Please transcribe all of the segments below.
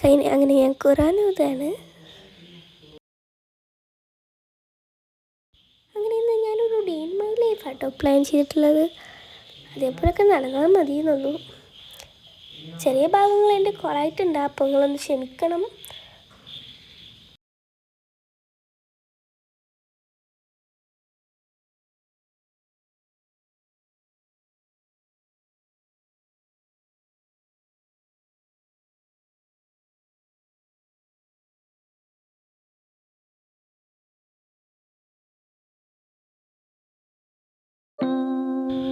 അങ്ങനെ ഞാൻ ഖുറാൻ ഓതാണ്. അങ്ങനെ ഇന്ന് ഞാനൊരു ഡേ ഇൻ മൈ ലൈഫ് ആട്ടോ പ്ലാൻ ചെയ്തിട്ടുള്ളത്. അതേപോലൊക്കെ നടന്നാൽ മതിയെന്നുള്ളൂ. ചെറിയ ഭാഗങ്ങൾ എൻ്റെ കുറവായിട്ടുണ്ട്, അപ്പോൾ നിങ്ങളൊന്ന് ക്ഷമിക്കണം.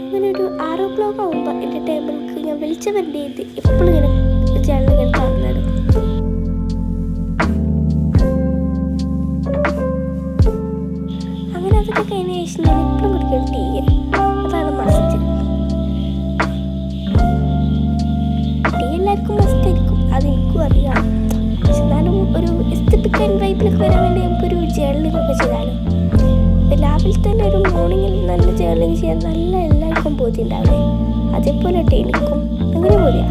അങ്ങനെ ഒരു 6 o'clock ആകുമ്പോൾ എൻ്റെ ടേബിൾക്ക് ഞാൻ വിളിച്ച വണ്ടി എത്തി എപ്പോഴും ഇങ്ങനെ ചാനൽ ഞാൻ തുറന്നിടും. അങ്ങനെ അതൊക്കെ കഴിഞ്ഞ ശേഷം ഞാൻ എപ്പോഴും കുടിക്കുന്ന ടീ, അതാണ് മസ്റ്റ്. ടീ എല്ലാവർക്കും മസ്റ്റ് ആയിരിക്കും, അതെനിക്കും അറിയാം. പക്ഷെ എന്നാലും ഒരു എസ്തെറ്റിക് ആൻഡ് വൈബിലൊക്കെ വരാൻ വേണ്ടി നമുക്കൊരു ജേർണലിംഗ് ഒക്കെ ചെയ്താലും രാവിലെ തന്നെ ഒരു മോർണിംഗിൽ നല്ല ജേർണലിംഗ് ചെയ്യാൻ നല്ല എല്ലാവർക്കും ബോധ്യം ഉണ്ടാവില്ലേ, അതേപോലെ എനിക്കും അങ്ങനെ ബോധ്യ.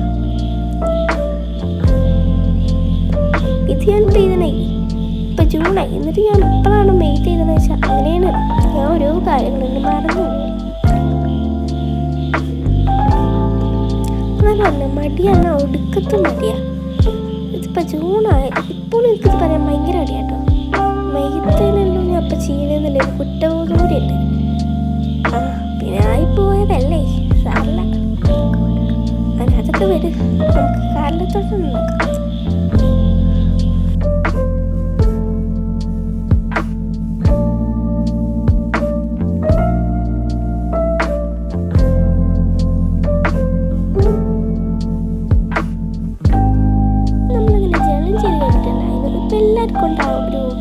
ഇത് ഞാൻ ചെയ്തനായി ഇപ്പം ജൂണായി, എന്നിട്ട് ഞാൻ എപ്പോഴാണ് മെയ് ചെയ്തതെന്ന് വെച്ചാൽ അങ്ങനെയാണ് ഞാൻ ഓരോ കാര്യങ്ങളൊന്നും മറന്നു. എന്നല്ല മടിയാണ്, ഒടുക്കത്തും മടിയാ. ഇതിപ്പോൾ ജൂണായി ഇപ്പോഴും എനിക്കിത് പറയാൻ ഭയങ്കര മടിയാട്ടോ. മെയ്ത്തേനല്ലോ ഞാൻ അപ്പം ചെയ്യുന്നതെന്നല്ലേ ഒരു കുറ്റബോധം കൂടി ഉണ്ട്. പിന്നെ ആയിപ്പോയതല്ലേ, സാറില്ല. അങ്ങനെ അതൊക്കെ വരും, നമുക്ക് കാലത്തോട്ടൊന്നും നോക്കാം.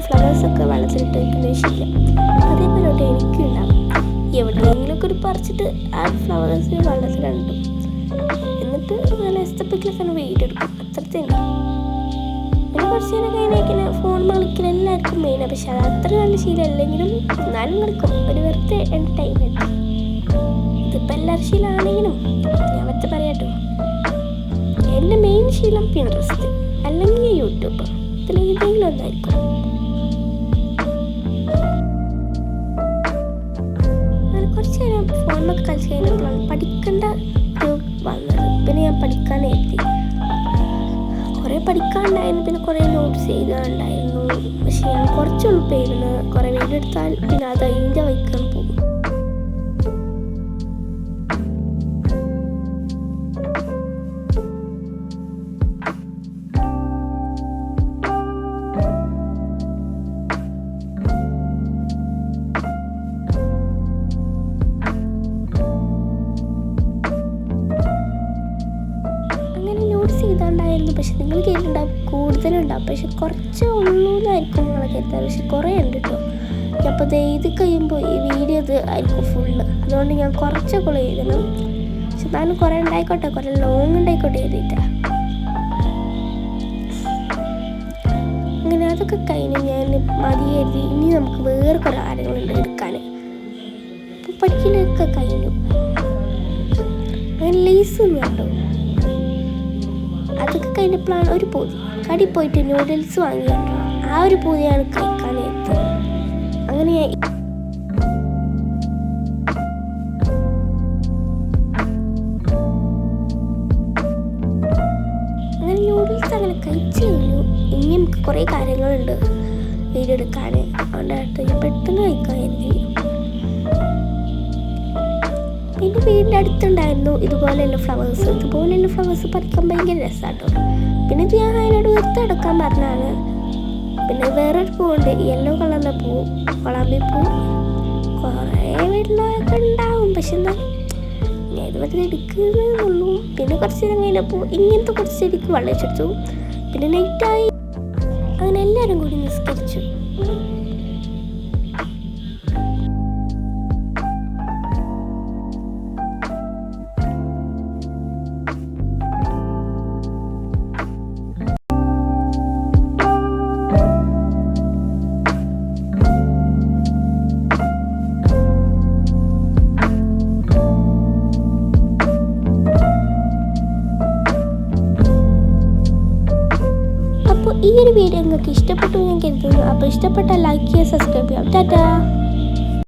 ഫ്ലവേഴ്സൊക്കെ വെള്ളത്തിലിട്ട് വയ്ക്കുന്ന ശീലം അതേപോലെ എനിക്കും ഉണ്ടാവും. എവിടെയെങ്കിലുമൊക്കെ ഒരു പറിച്ചിട്ട് ആ ഫ്ലവേഴ്സ് വെള്ളത്തിലിടും, എന്നിട്ട് നല്ല എസ്തപ്പിക്കലൊക്കെ വീഡിയോ എടുക്കും, അത്ര തന്നെ. പിന്നെ കുറച്ച് നേരം കഴിഞ്ഞാൽ ഫോൺ കളിക്കുന്ന എല്ലാവർക്കും മെയിനാണ്. പക്ഷെ അത് അത്ര നല്ല ശീലം അല്ലെങ്കിലും എന്നാലും കളിക്കും, ഒരു വെറുതെ എൻ്റർടൈൻമെൻറ്റ്. ഇതിപ്പോൾ എല്ലാവരും ശീലമാണെങ്കിലും ഞാൻ വെറുതെ പറയാട്ടോ, എൻ്റെ മെയിൻ ശീലം പിൻട്രസ്റ്റ് അല്ലെങ്കിൽ യൂട്യൂബ്, ഇതിലേതെങ്കിലും ഒന്നായിരിക്കും. കുറച്ച് നേരം ഫോണിലൊക്കെ കളിച്ച് കഴിഞ്ഞപ്പോഴാണ് പഠിക്കേണ്ട ഒരു വന്നത്. പിന്നെ ഞാൻ പഠിക്കാനെത്തി, കുറേ പഠിക്കാനുണ്ടായിരുന്നു, പിന്നെ കുറേ നോട്ട്സ് എഴുതാനുണ്ടായിരുന്നു. പക്ഷെ ഞാൻ കുറച്ച് എളുപ്പമായിരുന്നു, കുറേ വീഡിയോ എടുത്താൽ പിന്നെ അത് അതിൻ്റെ വയ്ക്കാൻ പോകും. ചെയ്താണ്ടായിരുന്നു, പക്ഷെ നിങ്ങൾ കേട്ടിട്ടുണ്ടാവും കൂടുതലുണ്ടാവും, പക്ഷെ കുറച്ചേ ഉള്ളൂ എന്നായിരിക്കും നിങ്ങളെ കേട്ടാൽ. പക്ഷെ കുറേ ഉണ്ട് കേട്ടോ. അപ്പോൾ ഇത് എഴുതി കഴിയുമ്പോൾ ഈ വീഡിയോ ഇത് ആയിരിക്കും ഫുള്ള്, അതുകൊണ്ട് ഞാൻ കുറച്ചൊക്കെ എഴുതണം. പക്ഷെ എന്നാലും കുറേ ഉണ്ടായിക്കോട്ടെ, കുറേ ലോങ് ഉണ്ടായിക്കോട്ടെ എഴുതിയിട്ടാ. അങ്ങനെ അതൊക്കെ കഴിഞ്ഞ് ഞാൻ മതി എഴുതി. ഇനി നമുക്ക് വേറെ കുറേ കാര്യങ്ങളുണ്ട് എടുക്കാൻ. അപ്പോൾ പഠിക്കലൊക്കെ കഴിഞ്ഞു. അങ്ങനെ ലേസൊന്നും കേട്ടോ, അതൊക്കെ കഴിഞ്ഞപ്പോഴാണ് ഒരു പൂതി. കടി പോയിട്ട് നൂഡിൽസ് വാങ്ങിയിട്ടുണ്ടോ, ആ ഒരു പൂതിയാണ് കഴിക്കാനെത്തി. അങ്ങനെ അങ്ങനെ നൂഡിൽസ് അങ്ങനെ കഴിച്ചു കഴിഞ്ഞു. ഇനി നമുക്ക് കുറേ കാര്യങ്ങളുണ്ട് വീഡിയോ എടുക്കാൻ, അതുകൊണ്ടായിട്ട് ഞാൻ പെട്ടെന്ന് കഴിക്കാൻ കരുതി. പിന്നെ വീടിൻ്റെ അടുത്തുണ്ടായിരുന്നു ഇതുപോലെയുള്ള ഫ്ലവേഴ്സ്. ഇതുപോലെയുള്ള ഫ്ലവേഴ്സ് പറിക്കാൻ ഭയങ്കര രസമാട്ടോ. പിന്നെ ഇത് ഞാൻ അതിനോട് എടുക്കാൻ പറഞ്ഞാണ്. പിന്നെ വേറൊരു പൂവുണ്ട്, യെല്ലോ കളറിലെ പൂ, കൊളാമ്പി പൂ. കുറേ വെള്ളമൊക്കെ ഉണ്ടാവും, പക്ഷെ എന്താ ഞാൻ ഇതുപോലെ എടുക്കുന്നതെന്നുള്ളൂ. പിന്നെ കുറച്ച് നേരം കഴിഞ്ഞപ്പോൾ ഇങ്ങനത്തെ കുറച്ച് ചെടിക്ക് വെള്ളം വെച്ചെടുത്തു. പിന്നെ നൈറ്റായി, അങ്ങനെ എല്ലാവരും കൂടി നിസ്കരിച്ചു. ഒരു വീഡിയോ നിങ്ങൾക്ക് ഇഷ്ടപ്പെട്ടു ഞാൻ കരുതുന്നു. അപ്പോൾ ഇഷ്ടപ്പെട്ടാൽ ലൈക്ക് ചെയ്യുക, സബ്സ്ക്രൈബ് ചെയ്യാം. ടാറ്റാ.